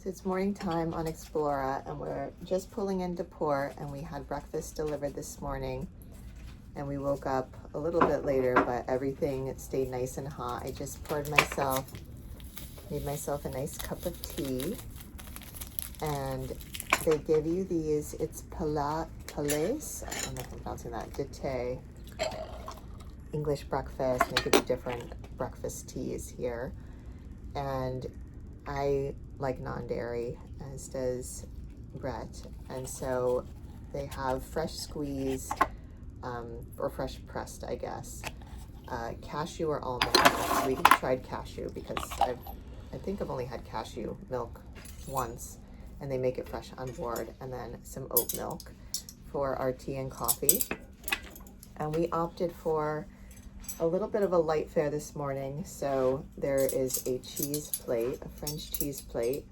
So it's morning time on Explora, and we're just pulling into port, and we had breakfast delivered this morning, and we woke up a little bit later, but everything stayed nice and hot. I just made myself a nice cup of tea, and they give you these, it's palais, I don't know if I'm pronouncing that, d'été, English breakfast, and they give you different breakfast teas here, and I like non-dairy, as does Brett, and so they have fresh squeezed, or fresh pressed, I guess, cashew or almond milk. We tried cashew because I think I've only had cashew milk once, and they make it fresh on board, and then some oat milk for our tea and coffee. And we opted for a little bit of a light fare this morning, so there is a cheese plate, a French cheese plate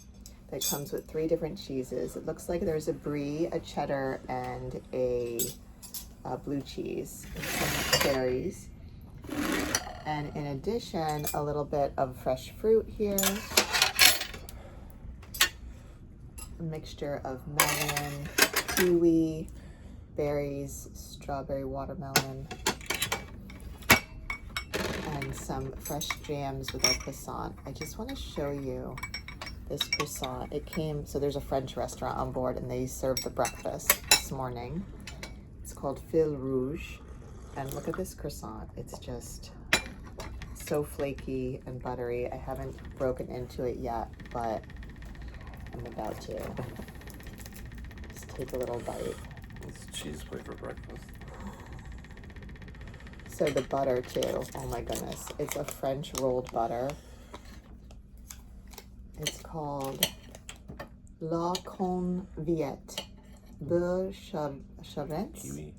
that comes with 3 different cheeses. It looks like there's a brie, a cheddar, and a blue cheese, and some berries. And in addition, a little bit of fresh fruit here, a mixture of melon, kiwi, berries, strawberry, watermelon, and some fresh jams with our croissant. I just want to show you this croissant. It came, so there's a French restaurant on board, and they served the breakfast this morning. It's called Fil Rouge, and look at this croissant. It's just so flaky and buttery. I haven't broken into it yet, but I'm about to. Just take a little bite. It's a cheese plate for breakfast. So the butter too, oh my goodness. It's a French rolled butter. It's called La Conviette de Charentes. Kiwi.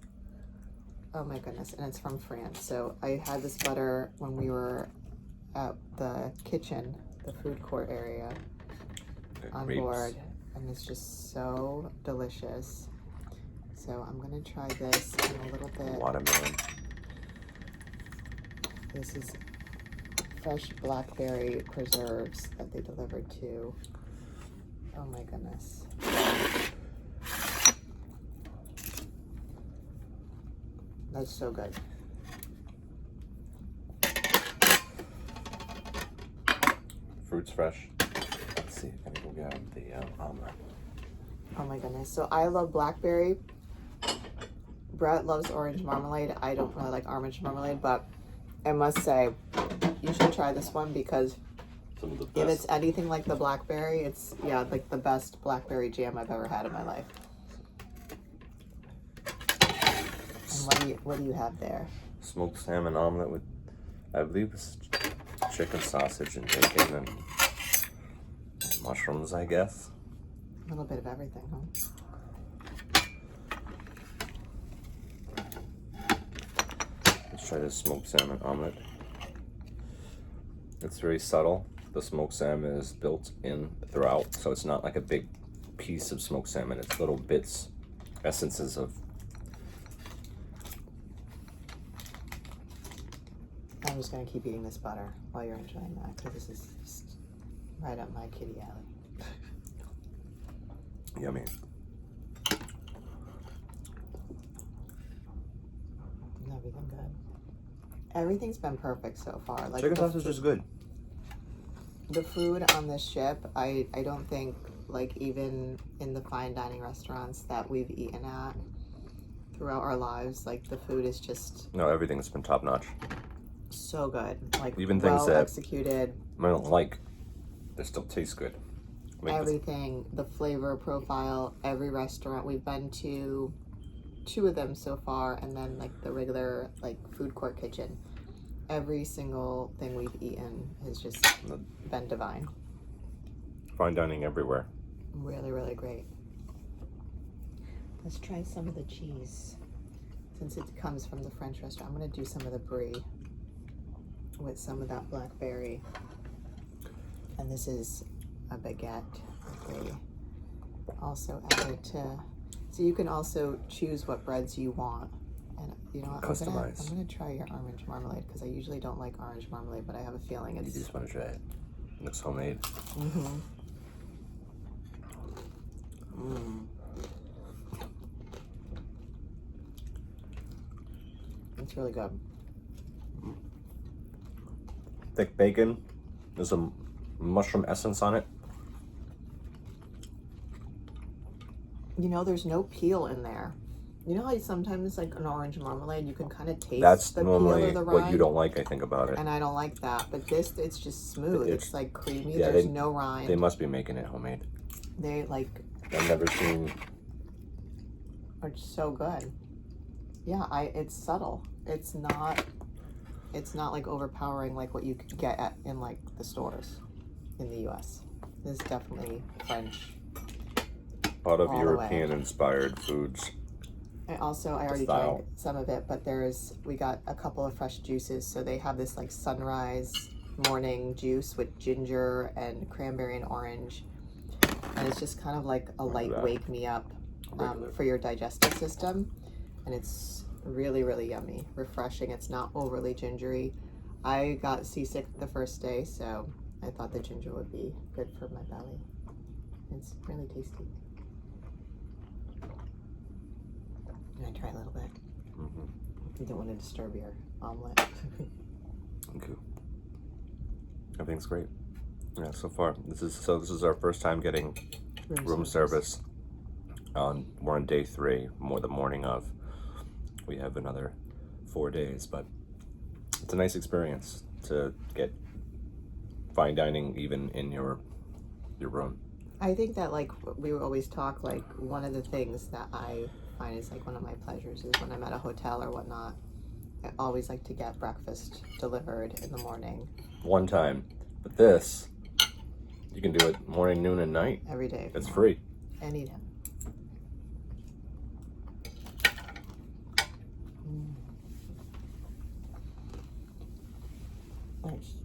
Oh my goodness, and it's from France. So I had this butter when we were at the kitchen, the food court area on board, and it's just so delicious. So I'm gonna try this in a little bit. Watermelon. This is fresh blackberry preserves that they delivered too. Oh my goodness. That's so good. Fruit's fresh. Let's see. I'm gonna go get the omelet. Oh my goodness. So I love blackberry. Brett loves orange marmalade. I don't really like orange marmalade, but I must say, you should try this one because Some of the if best. it's anything like the blackberry, it's, yeah, like the best blackberry jam I've ever had in my life. And what do you have there? Smoked salmon omelet with, I believe it's chicken sausage and bacon and mushrooms, I guess. A little bit of everything, huh? Let's try this smoked salmon omelet. It's very subtle. The smoked salmon is built in throughout, so it's not like a big piece of smoked salmon. It's little bits, essences of. I'm just gonna keep eating this butter while you're enjoying that, because this is just right up my kitty alley. Yummy. Everything good. Everything's been perfect so far. Like Chicken sausage is good. The food on this ship, I don't think, like, even in the fine dining restaurants that we've eaten at throughout our lives, like, the food is just No, everything's been top notch. so good. Like, Even things well that executed. I don't like, they still taste good. Like Everything, the flavor profile, every restaurant we've been to, 2 of them so far, and then like the regular like food court kitchen. Every single thing we've eaten has just been divine. Fine dining everywhere. Really, really great. Let's try some of the cheese. Since it comes from the French restaurant, I'm gonna do some of the brie with some of that blackberry. And this is a baguette that they also added to, so you can also choose what breads you want. And you know what, Customize. I'm gonna try your orange marmalade, because I usually don't like orange marmalade, but I have a feeling You it's just want to try it. It looks homemade. mm-hmm. It's really good. Thick bacon. There's a mushroom essence on it. You know, there's no peel in there. You know how sometimes like an orange marmalade, you can kind of taste That's the peel or normally the rind? what you don't like, I think, about it. And I don't like that. But this, it's just smooth. It's like creamy. Yeah, There's no rind. They must be making it homemade. They like... I've never seen... It's so good. Yeah, it's subtle. It's not like overpowering like what you could get in like the stores in the US. This is definitely French. A lot of European inspired foods. I already drank some of it, but we got a couple of fresh juices. So they have this like sunrise morning juice with ginger and cranberry and orange. And it's just kind of like a light wake me up for your digestive system. And it's really, really yummy, refreshing. It's not overly gingery. I got seasick the first day, so I thought the ginger would be good for my belly. It's really tasty. Can I try a little bit? You don't want to disturb your omelet. Thank you. Everything's great. Yeah, so far this is our first time getting room service. We're on day 3, the morning of. We have another 4 days, but it's a nice experience to get fine dining even in your room. I think that like we always talk, like one of the things that I find is like one of my pleasures is when I'm at a hotel or whatnot, I always like to get breakfast delivered in the morning. One time, but this, you can do it morning, noon, and night. Every day. It's free. Anytime. Nice.